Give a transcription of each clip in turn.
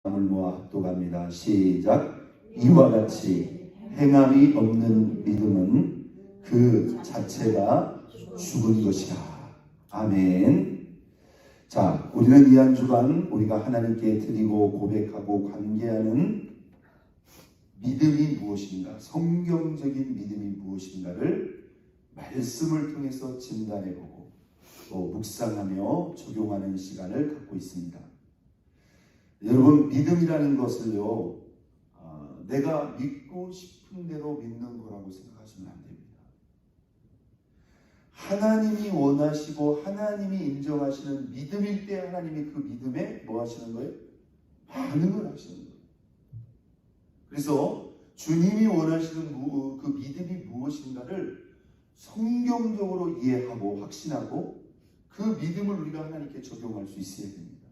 마음을 모아 합독합니다. 시작. 이와 같이 행함이 없는 믿음은 그 자체가 죽은 것이라. 아멘. 자, 우리는 이 한 주간 우리가 하나님께 드리고 고백하고 관계하는 믿음이 무엇인가, 성경적인 믿음이 무엇인가를 말씀을 통해서 진단해보고 또 묵상하며 적용하는 시간을 갖고 있습니다. 여러분, 믿음이라는 것을요, 내가 믿고 싶은 대로 믿는 거라고 생각하시면 안 됩니다. 하나님이 원하시고 하나님이 인정하시는 믿음일 때 하나님이 그 믿음에 뭐 하시는 거예요? 반응을 하시는 거예요. 그래서 주님이 원하시는 그 믿음이 무엇인가를 성경적으로 이해하고 확신하고 그 믿음을 우리가 하나님께 적용할 수 있어야 됩니다.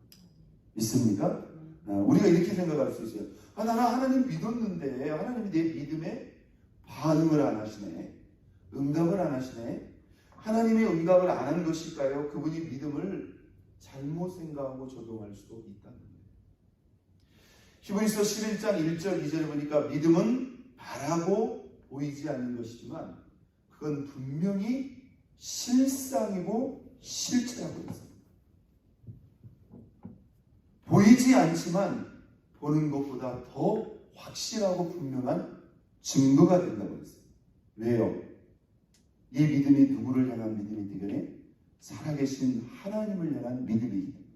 믿습니까? 우리가 이렇게 생각할 수 있어요. 나는 하나님 믿었는데 하나님이 내 믿음에 반응을 안 하시네. 응답을 안 하시네. 하나님의 응답을 안 한 것일까요? 그분이 믿음을 잘못 생각하고 적용할 수도 있다는 거예요. 히브리서 11장 1절 2절에 보니까 믿음은 바라고 보이지 않는 것이지만 그건 분명히 실상이고 실체라고 했습니다. 보이지 않지만 보는 것보다 더 확실하고 분명한 증거가 된다고 했어요. 왜요? 이 믿음이 누구를 향한 믿음이 되겠네? 살아계신 하나님을 향한 믿음이기 때문에.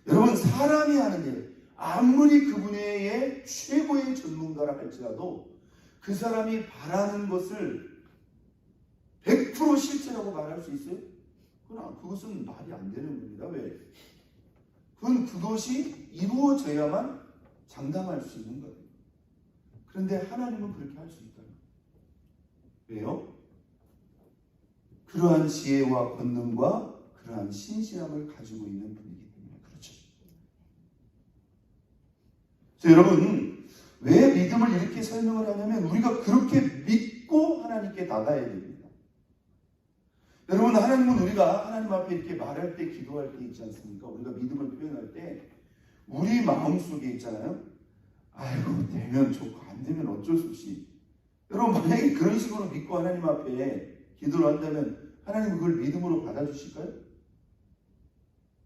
여러분, 사람이 하는 일, 아무리 그분의 최고의 전문가라 할지라도 그 사람이 바라는 것을 100% 실체라고 말할 수 있어요? 그것은 말이 안 되는 겁니다. 왜? 그것이 이루어져야만 장담할 수 있는 거예요. 그런데 하나님은 그렇게 할 수 있다. 왜요? 그러한 지혜와 권능과 그러한 신실함을 가지고 있는 분이기 때문에 그렇죠. 그래서 여러분, 왜 믿음을 이렇게 설명을 하냐면 우리가 그렇게 믿고 하나님께 나가야 됩니다. 여러분, 하나님은 우리가 하나님 앞에 이렇게 말할 때, 기도할 때 있지 않습니까? 우리가 믿음을 표현할 때 우리 마음속에 있잖아요. 아이고, 되면 좋고 안 되면 어쩔 수 없이. 여러분, 만약에 그런 식으로 믿고 하나님 앞에 기도를 한다면 하나님은 그걸 믿음으로 받아주실까요?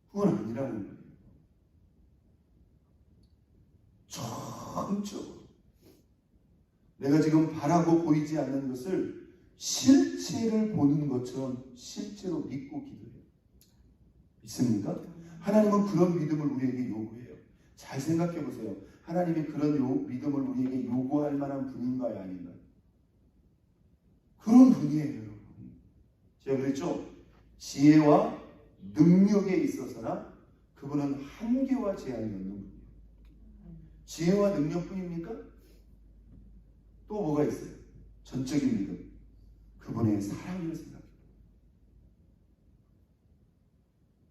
그건 아니라는 거예요. 전적으로 내가 지금 바라고 보이지 않는 것을 실체를 보는 것처럼 실제로 믿고 기도해요. 믿습니까? 하나님은 그런 믿음을 우리에게 요구해요. 잘 생각해 보세요. 하나님이 그런 믿음을 우리에게 요구할 만한 분인가요? 아닌가요? 그런 분이에요, 여러분. 제가 그랬죠? 지혜와 능력에 있어서나 그분은 한계와 제한이 없는 분이에요. 지혜와 능력뿐입니까? 또 뭐가 있어요? 전적인 믿음. 그분의 사랑을 생각해요.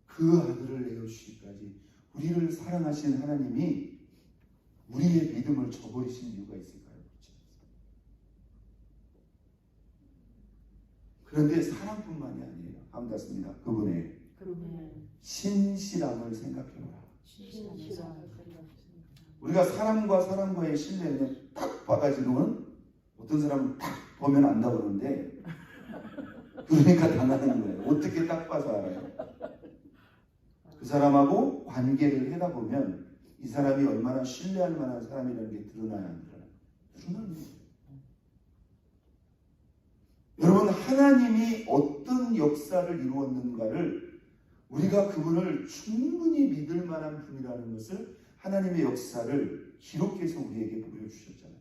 그 아들을 내어주시기까지 우리를 사랑하신 하나님이 우리의 믿음을 저버리신 이유가 있을까요? 그런데 사랑뿐만이 아니에요. 아름답습니다. 그분의 신실함을 생각해보라. 우리가 사람과의 신뢰는 딱 봐가지고는 어떤 사람은 딱 보면 안다고 그러는데 그러니까 당하는 거예요. 어떻게 딱 봐서 알아요? 그 사람하고 관계를 하다 보면 이 사람이 얼마나 신뢰할 만한 사람이라는 게 드러나야 안 드러나요? 드러나는 거예요. 여러분, 하나님이 어떤 역사를 이루었는가를 우리가 그분을 충분히 믿을 만한 분이라는 것을 하나님의 역사를 기록해서 우리에게 보여주셨잖아요.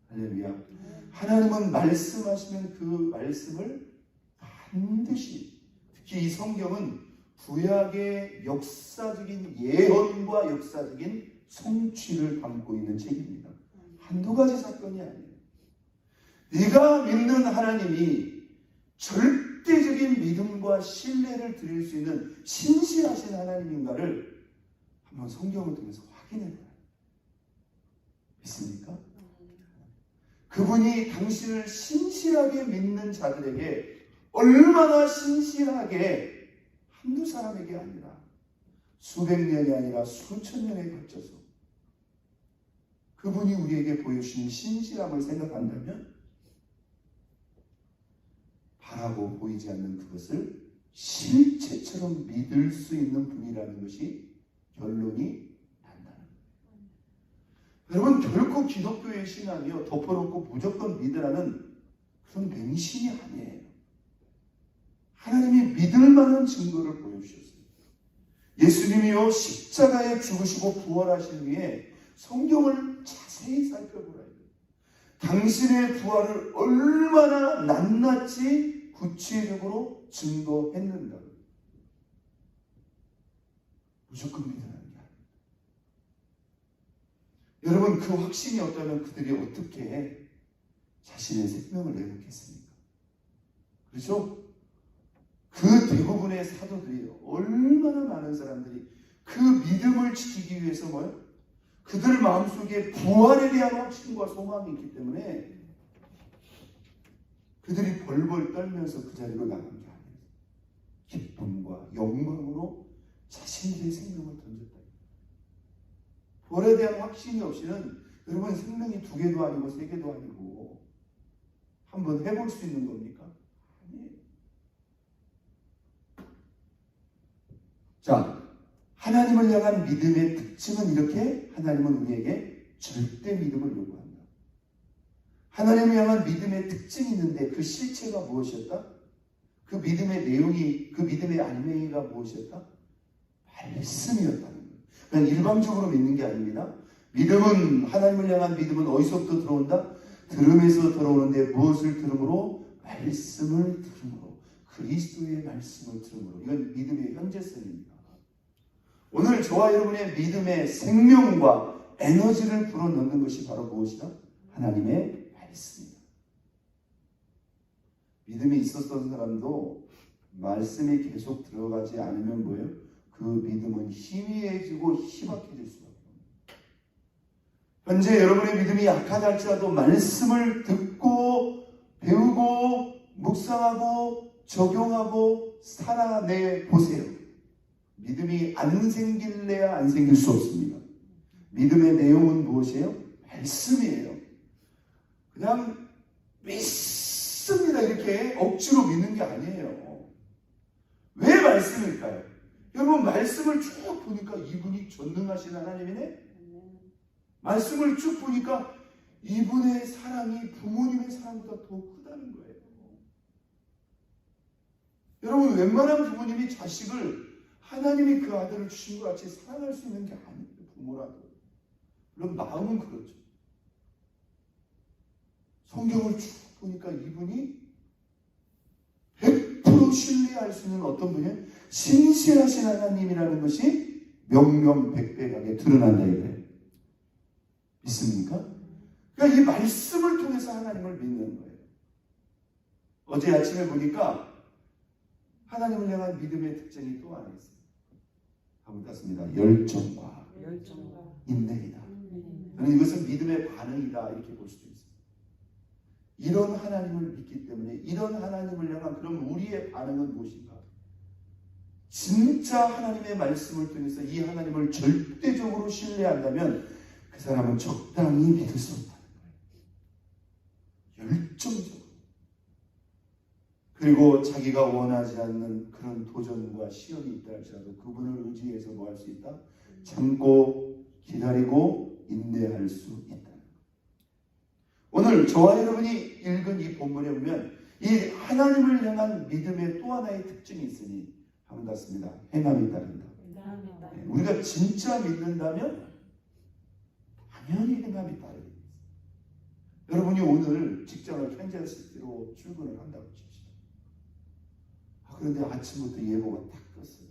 할렐루야. 하나님은 말씀하시면 그 말씀을 반드시, 특히 이 성경은 구약의 역사적인 예언과 역사적인 성취를 담고 있는 책입니다. 한두 가지 사건이 아니에요. 네가 믿는 하나님이 절대적인 믿음과 신뢰를 드릴 수 있는 신실하신 하나님인가를 한번 성경을 통해서 확인해봐요. 믿습니까? 그분이 당신을 신실하게 믿는 자들에게 얼마나 신실하게 한두 사람에게 아니라 수백 년이 아니라 수천 년에 걸쳐서 그분이 우리에게 보여주신 신실함을 생각한다면 바라고 보이지 않는 그것을 실체처럼 믿을 수 있는 분이라는 것이 결론이 난다는 거예요. 여러분, 결코 기독교의 신앙이요 덮어놓고 무조건 믿으라는 그런 맹신이 아니에요. 하나님이 믿을 만한 증거를 보여주셨어요. 예수님이요 십자가에 죽으시고 부활하신 후에 성경을 자세히 살펴보라. 당신의 부활을 얼마나 낱낱이 구체적으로 증거했는가. 무조건 믿으라는 게 아닙니다. 여러분, 그 확신이 없다면 그들이 어떻게 자신의 생명을 내놓겠습니까? 그렇죠? 그 대부분의 사도들이 얼마나 많은 사람들이 그 믿음을 지키기 위해서 뭐요? 그들 마음속에 부활에 대한 확신과 소망이 있기 때문에 그들이 벌벌 떨면서 그 자리로 나간 게 아니에요. 기쁨과 영광으로 자신들의 생명을 던졌다. 부활에 대한 확신이 없이는 여러분 생명이 2개도 아니고 3개도 아니고 한번 해볼 수 있는 겁니까? 아니에요. 자, 하나님을 향한 믿음의 특징은 이렇게 하나님은 우리에게 절대 믿음을 요구한다. 하나님을 향한 믿음의 특징이 있는데 그 실체가 무엇이었다? 그 믿음의 내용이, 그 믿음의 알맹이가 무엇이었다? 말씀이었다는 거예요. 그냥 일방적으로 믿는 게 아닙니다. 믿음은, 하나님을 향한 믿음은 어디서부터 들어온다? 들음에서 들어오는데 무엇을 들음으로? 말씀을 들음으로. 그리스도의 말씀을 들음으로. 이건 믿음의 현재성입니다. 오늘 저와 여러분의 믿음의 생명과 에너지를 불어넣는 것이 바로 무엇이다? 하나님의 말씀이다. 믿음이 있었던 사람도 말씀이 계속 들어가지 않으면 뭐예요? 그 믿음은 희미해지고 희박해질 수밖에 없습니다. 현재 여러분의 믿음이 약하다 할지라도 말씀을 듣고 배우고 묵상하고 적용하고 살아내 보세요. 믿음이 안 생길래야 안 생길 수 없습니다. 믿음의 내용은 무엇이에요? 말씀이에요. 그냥 믿습니다 이렇게 억지로 믿는 게 아니에요. 왜 말씀일까요? 여러분, 말씀을 쭉 보니까 이분이 전능하신 하나님이네? 말씀을 쭉 보니까 이분의 사랑이 부모님의 사랑보다 더 크다는 거예요. 여러분, 웬만한 부모님이 자식을 하나님이 그 아들을 주신 것 같이 사랑할 수 있는 게 아니에요. 부모라도. 물론 마음은 그렇죠. 성경을 쭉 보니까 이분이 100% 신뢰할 수 있는 어떤 분이에요? 신실하신 하나님이라는 것이 명명백백하게 드러난다 이거예요. 믿습니까? 그러니까 이 말씀을 통해서 하나님을 믿는 거예요. 어제 아침에 보니까 하나님을 향한 믿음의 특징이 또 하나 있어요. 한번 땄습니다. 열정과 인내이다. 저는 이것은 믿음의 반응이다 이렇게 볼 수도 있어요. 이런 하나님을 믿기 때문에 이런 하나님을 향한 그럼 우리의 반응은 무엇인가? 진짜 하나님의 말씀을 통해서 이 하나님을 절대적으로 신뢰한다면 그 사람은 적당히 믿을 수 없다는 거예요. 열정적으로. 그리고 자기가 원하지 않는 그런 도전과 시험이 있다 할지라도 그분을 의지해서 뭐 할 수 있다? 참고 기다리고 인내할 수 있다. 오늘 저와 여러분이 읽은 이 본문에 보면 이 하나님을 향한 믿음의 또 하나의 특징이 있으니 한번 닿습니다. 행함이 따른다. 네, 우리가 진짜 믿는다면 당연히 행함이 따릅니다. 여러분이 오늘 직장을 캔자스시티로 출근을 한다고 칩시다. 그런데 아침부터 예보가 딱 떴어요.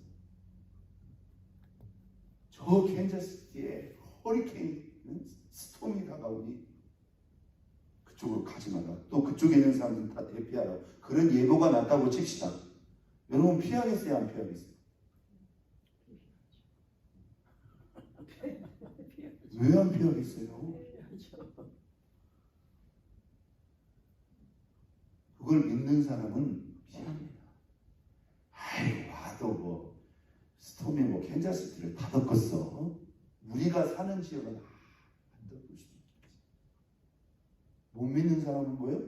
저 캔자스시티에 허리케인 스톰이 다가오니 그쪽으로 가지 마라. 또 그쪽에 있는 사람들은 다 대피하라. 그런 예보가 났다고 칩시다. 여러분 피하겠어요? 안 피하겠어요? 왜 안 피하겠어요? 그걸 믿는 사람은 피합니다. 아이 와도 뭐 스톰이 뭐 캔자스티를 네가 사는 지역은 안 덮을 수 있는 거지. 못 믿는 사람은 뭐예요?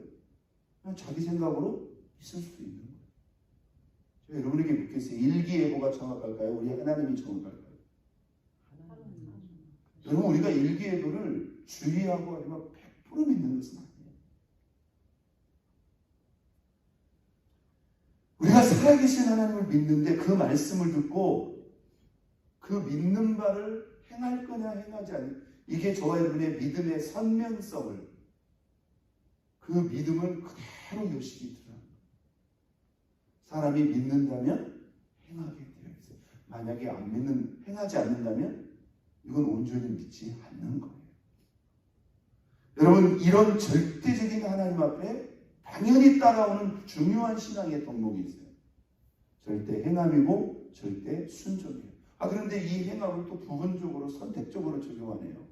그냥 자기 생각으로 있을 수 있는 거예요. 제가 여러분에게 묻겠어요. 일기예보가 정확할까요? 우리 하나님이 정확할까요? 여러분, 우리가 일기예보를 주의하고 아니면 100% 믿는 것은 아니에요. 우리가 살아계신 하나님을 믿는데 그 말씀을 듣고 그 믿는 바를 행할 거냐 행하지 않냐, 이게 저와 여러분의 믿음의 선명성을, 그 믿음을 그대로 열심히 드러납니다. 사람이 믿는다면 행하게 되어 있어요. 만약에 행하지 않는다면 이건 온전히 믿지 않는 거예요. 여러분, 이런 절대적인 하나님 앞에 당연히 따라오는 중요한 신앙의 덕목이 있어요. 절대 행함이고 절대 순종이에요. 그런데 이 행함을 또 부분적으로 선택적으로 적용하네요.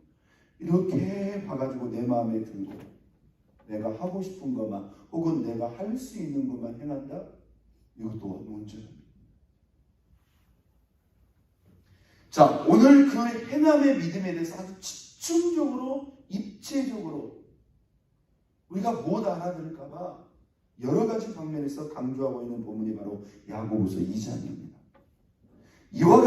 이렇게 봐가지고 내 마음에 들고 내가 하고 싶은 것만 혹은 내가 할 수 있는 것만 행한다? 이것도 온전합니다. 자, 오늘 그 행함의 믿음에 대해서 아주 집중적으로, 입체적으로 우리가 못 알아들을까봐 여러 가지 방면에서 강조하고 있는 본문이 바로 야고보서 2장입니다. 이와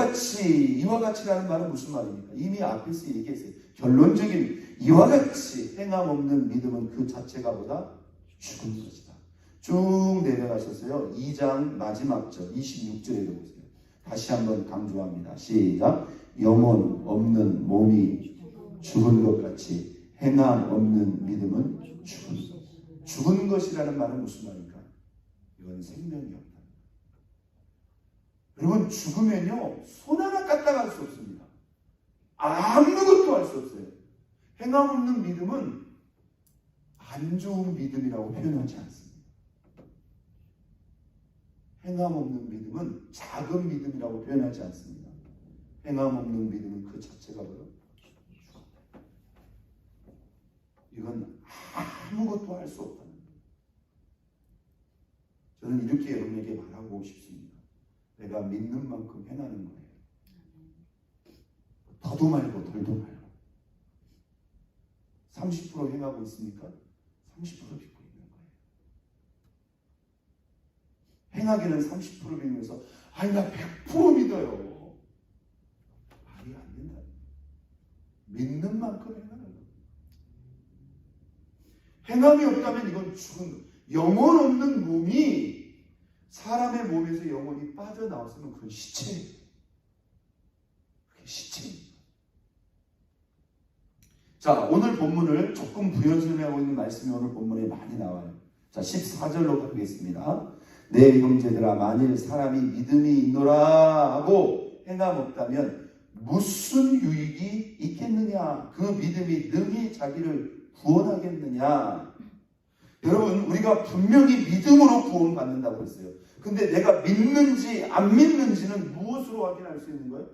같이라는 말은 무슨 말입니까? 이미 앞에서 얘기했어요. 결론적인 이와 같이 행함 없는 믿음은 그 자체가 보다 죽은 것이다. 쭉 내려가셨어요. 2장 마지막 절 26절에 보세요. 다시 한번 강조합니다. 시작. 영혼 없는 몸이 죽은 것 같이 행함 없는 믿음은 죽은 것. 죽은 것이라는 말은 무슨 말입니까? 이건 생명이 없다. 여러분, 죽으면요 손 하나 까딱할 수 없습니다. 아무것도 할 수 없어요. 행함 없는 믿음은 안 좋은 믿음이라고 표현하지 않습니다. 행함 없는 믿음은 작은 믿음이라고 표현하지 않습니다. 행함 없는 믿음은 그 자체가 뭐예요? 이건 아무것도 할 수 없다는 거예요. 저는 이렇게 여러분에게 말하고 싶습니다. 내가 믿는 만큼 행하는 거예요. 더도 말고 덜도 말고. 30% 행하고 있으니까 30% 믿고 있는 거예요. 행하기는 30% 믿으면서 나 100% 믿어요. 말이 안 된다. 믿는 만큼 행하는 거예요. 행함이 없다면 이건 죽은 거. 영혼 없는 몸이 사람의 몸에서 영혼이 빠져나왔으면 그건 시체예요. 그게 시체입니다. 자, 오늘 본문을 조금 부연설명하고 있는 말씀이 오늘 본문에 많이 나와요. 자, 14절로 가겠습니다. 내 형제들아, 만일 사람이 믿음이 있노라 하고 행함 없다면 무슨 유익이 있겠느냐? 그 믿음이 능히 자기를 구원하겠느냐? 여러분, 우리가 분명히 믿음으로 구원받는다고 했어요. 근데 내가 믿는지 안 믿는지는 무엇으로 확인할 수 있는 거예요?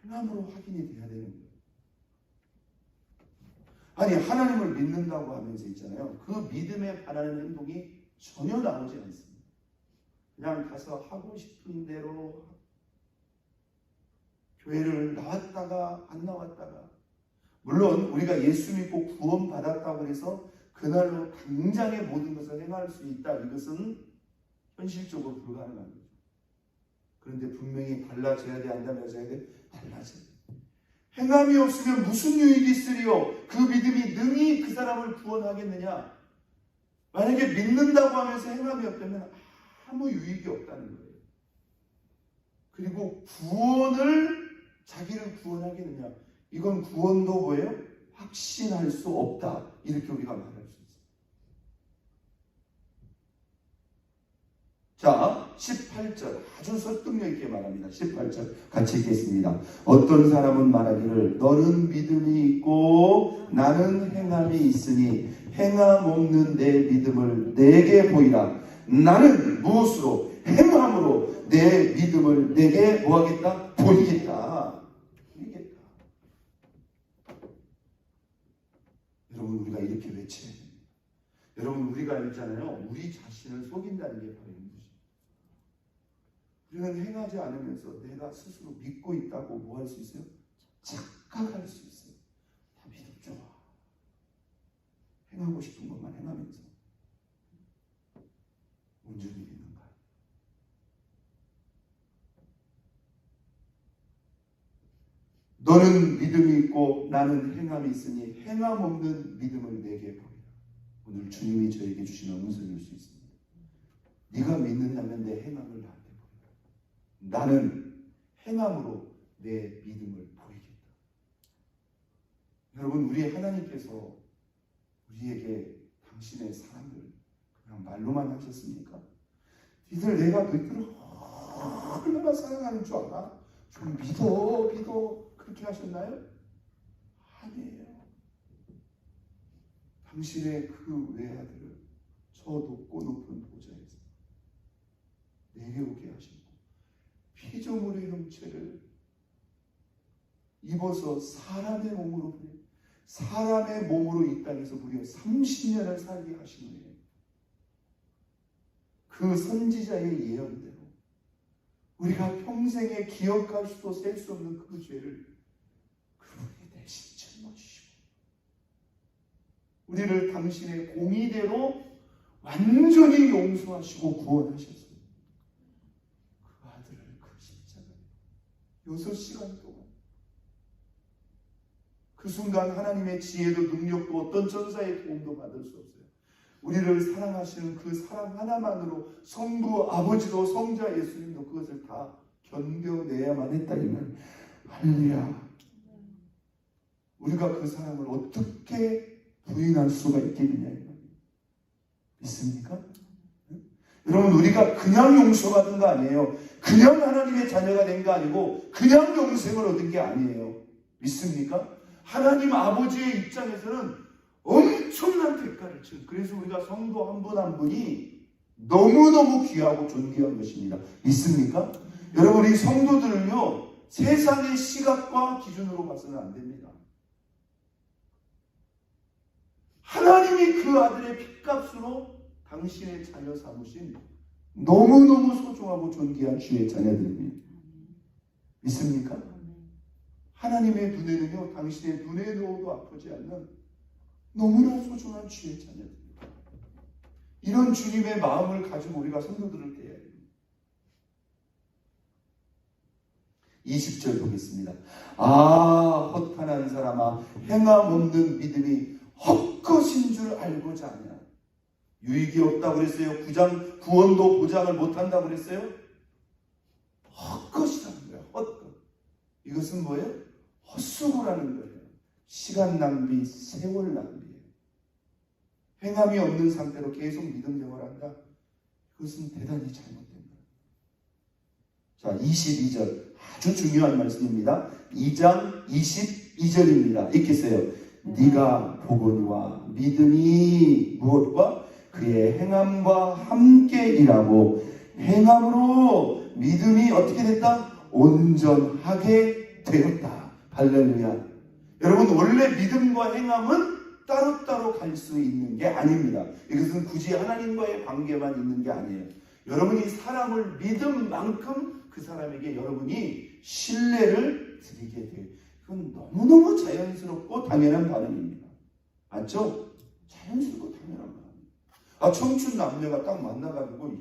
행함으로 확인이 돼야 되는 거예요. 아니, 하나님을 믿는다고 하면서 있잖아요. 그 믿음에 반하는 행동이 전혀 나오지 않습니다. 그냥 가서 하고 싶은 대로 교회를 나왔다가 안 나왔다가, 물론 우리가 예수 믿고 구원받았다고 해서 그날로 당장의 모든 것을 행할 수 있다. 이것은 현실적으로 불가능한 거죠. 그런데 분명히 달라져야 돼, 안 달라져야 돼? 달라져야 돼. 행함이 없으면 무슨 유익이 있으리요? 그 믿음이 능히 그 사람을 구원하겠느냐? 만약에 믿는다고 하면서 행함이 없다면 아무 유익이 없다는 거예요. 그리고 자기를 구원하겠느냐? 이건 구원도 뭐예요? 확신할 수 없다. 이렇게 우리가 말할 수 있어요. 자, 18절 아주 설득력 있게 말합니다. 18절 같이 읽겠습니다. 어떤 사람은 말하기를 너는 믿음이 있고 나는 행함이 있으니 행함 없는 내 믿음을 내게 보이라. 나는 무엇으로? 행함으로 내 믿음을 내게 뭐하겠다? 보이겠다. 여러분, 우리가 이렇게 외쳐야 됩니다. 여러분, 우리가 알잖아요. 우리 자신을 속인다는 게 바로 이것입니다. 우리는 행하지 않으면서 내가 스스로 믿고 있다고 뭐 할 수 있어요? 착각할 수 있어요. 다 믿음 좋아. 행하고 싶은 것만 행하면서 온전히 믿는가? 너는 믿음이 있고 나는 행함이 있으니 행함 없는 믿음을 내게 보이라. 오늘 주님이 저에게 주신 음성일 수 있습니다. 네가 믿는다면 내 행함을 나한테 보이라. 나는 행함으로 내 믿음을 보이겠다. 여러분, 우리 하나님께서 우리에게 당신의 사랑을 그냥 말로만 하셨습니까? 니들 내가 너희들을 얼마나 사랑하는 줄 알아? 좀 믿어 그렇게 하셨나요? 아니에요. 당신의 그 외아들을 저 높고 높은 보좌에서 내게 오게 하시고 피조물의 형체를 입어서 사람의 몸으로 이 땅에서 무려 30년을 살게 하신 후에 그 선지자의 예언대로 우리가 평생에 기억할 수도 셀 수 없는 그 죄를 그분이 대신 짊어지시고 우리를 당신의 공의대로 완전히 용서하시고 구원하셨어요. 그 아들을 그 십자가에 6시간 동안 그 순간 하나님의 지혜도 능력도 어떤 천사의 도움도 받을 수 없어요. 우리를 사랑하시는 그 사랑 하나만으로 성부 아버지도 성자 예수님도 그것을 다 견뎌내야만 했다 이 말. 할렐루야. 우리가 그 사랑을 어떻게 부인할 수가 있겠느냐 이 말이에요. 믿습니까? 여러분, 우리가 그냥 용서받은 거 아니에요. 그냥 하나님의 자녀가 된 거 아니고 그냥 영생을 얻은 게 아니에요. 믿습니까? 하나님 아버지의 입장에서는 엄청난 대가를 치른, 그래서 우리가 성도 한 분 한 분이 너무너무 귀하고 존귀한 것입니다. 믿습니까? 여러분, 이 성도들은요 세상의 시각과 기준으로 봐서는 안 됩니다. 하나님이 그 아들의 핏값으로 당신의 자녀 삼으신 너무너무 소중하고 존귀한 주의 자녀들입니다. 믿습니까? 하나님의 눈에는요 당신의 눈에 넣어도 아프지 않는 너무나 소중한 주의 자녀들입니다. 이런 주님의 마음을 가지고 우리가 성도들을 대해야 됩니다. 20절 보겠습니다. 아, 헛한한 사람아, 행함 없는 믿음이 헛것인 줄 알고자 하냐. 유익이 없다고 그랬어요. 구원도 보장을 못한다고 그랬어요. 헛것이라는 거예요. 헛것. 이것은 뭐예요? 헛수고라는 거예요. 시간 낭비, 세월 낭비예요. 행함이 없는 상태로 계속 믿음 생활을 한다. 그것은 대단히 잘못된 거예요. 자, 22절 아주 중요한 말씀입니다. 2장 22절입니다. 읽겠어요. 네가 보거니와 믿음이 무엇과 그의 행함과 함께 일하고 행함으로 믿음이 어떻게 됐다? 온전하게 되었다. 할렐루야. 여러분, 원래 믿음과 행함은 따로따로 갈 수 있는 게 아닙니다. 이것은 굳이 하나님과의 관계만 있는 게 아니에요. 여러분이 사람을 믿은 만큼 그 사람에게 여러분이 신뢰를 드리게 돼요. 그건 너무너무 자연스럽고 당연한 반응입니다. 맞죠? 자연스럽고 당연한 반응. 청춘 남녀가 딱 만나가지고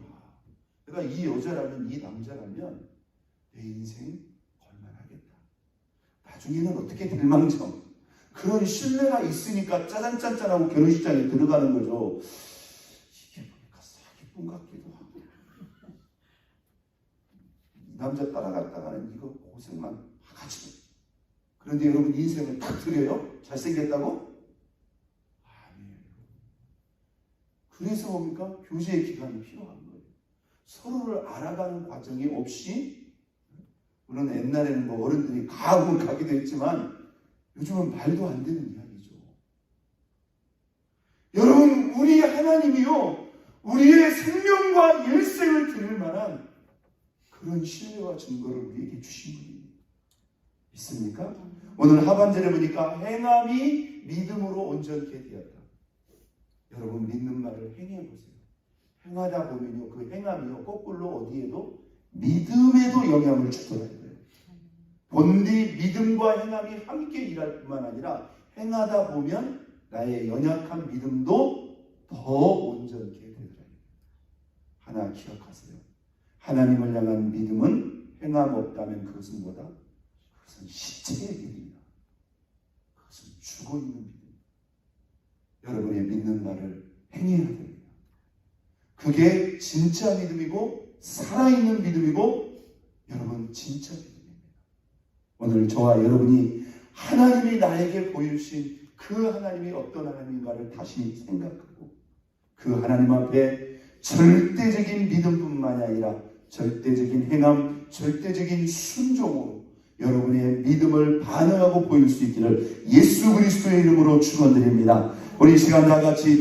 내가 이 여자라면, 이 남자라면 내 인생 걸만하겠다. 나중에는 어떻게 될 망정. 그런 신뢰가 있으니까 짜잔짠짠하고 결혼식장에 들어가는 거죠. 이게 보니까 사기꾼 같기도 하고. 남자 따라갔다가는 이거 고생만 하가지고. 그런데 여러분 인생을 탁 드려요? 잘생겼다고? 아니에요. 그래서 뭡니까? 교제의 기간이 필요한 거예요. 서로를 알아가는 과정이 없이, 물론 옛날에는 뭐 어른들이 가학을 가기도 했지만 요즘은 말도 안 되는 이야기죠. 여러분, 우리 하나님이요 우리의 생명과 일생을 드릴 만한 그런 신뢰와 증거를 우리에게 주신 분입니다. 믿습니까? 오늘 하반절에 보니까 행함이 믿음으로 온전케 되었다. 여러분, 믿는 말을 행해보세요. 행하다 보면요 그 행함이요 거꾸로 어디에도 믿음에도 영향을 주더라고요. 본디 믿음과 행함이 함께 일할 뿐만 아니라 행하다 보면 나의 연약한 믿음도 더 온전케 되리라. 하나 기억하세요. 하나님을 향한 믿음은 행함 없다면 그것은 뭐다? 그것은 시체의 믿음이다. 그것은 죽어있는 믿음. 여러분의 믿는 바를 행해야 됩니다. 그게 진짜 믿음이고 살아있는 믿음이고 여러분 진짜 믿음입니다. 오늘 저와 여러분이 하나님이 나에게 보여주신 그 하나님이 어떤 하나님인가를 다시 생각하고 그 하나님 앞에 절대적인 믿음뿐만 아니라 절대적인 행함, 절대적인 순종으로 여러분의 믿음을 반응하고 보일 수 있기를 예수 그리스도의 이름으로 축원드립니다. 우리 이 시간 다 같이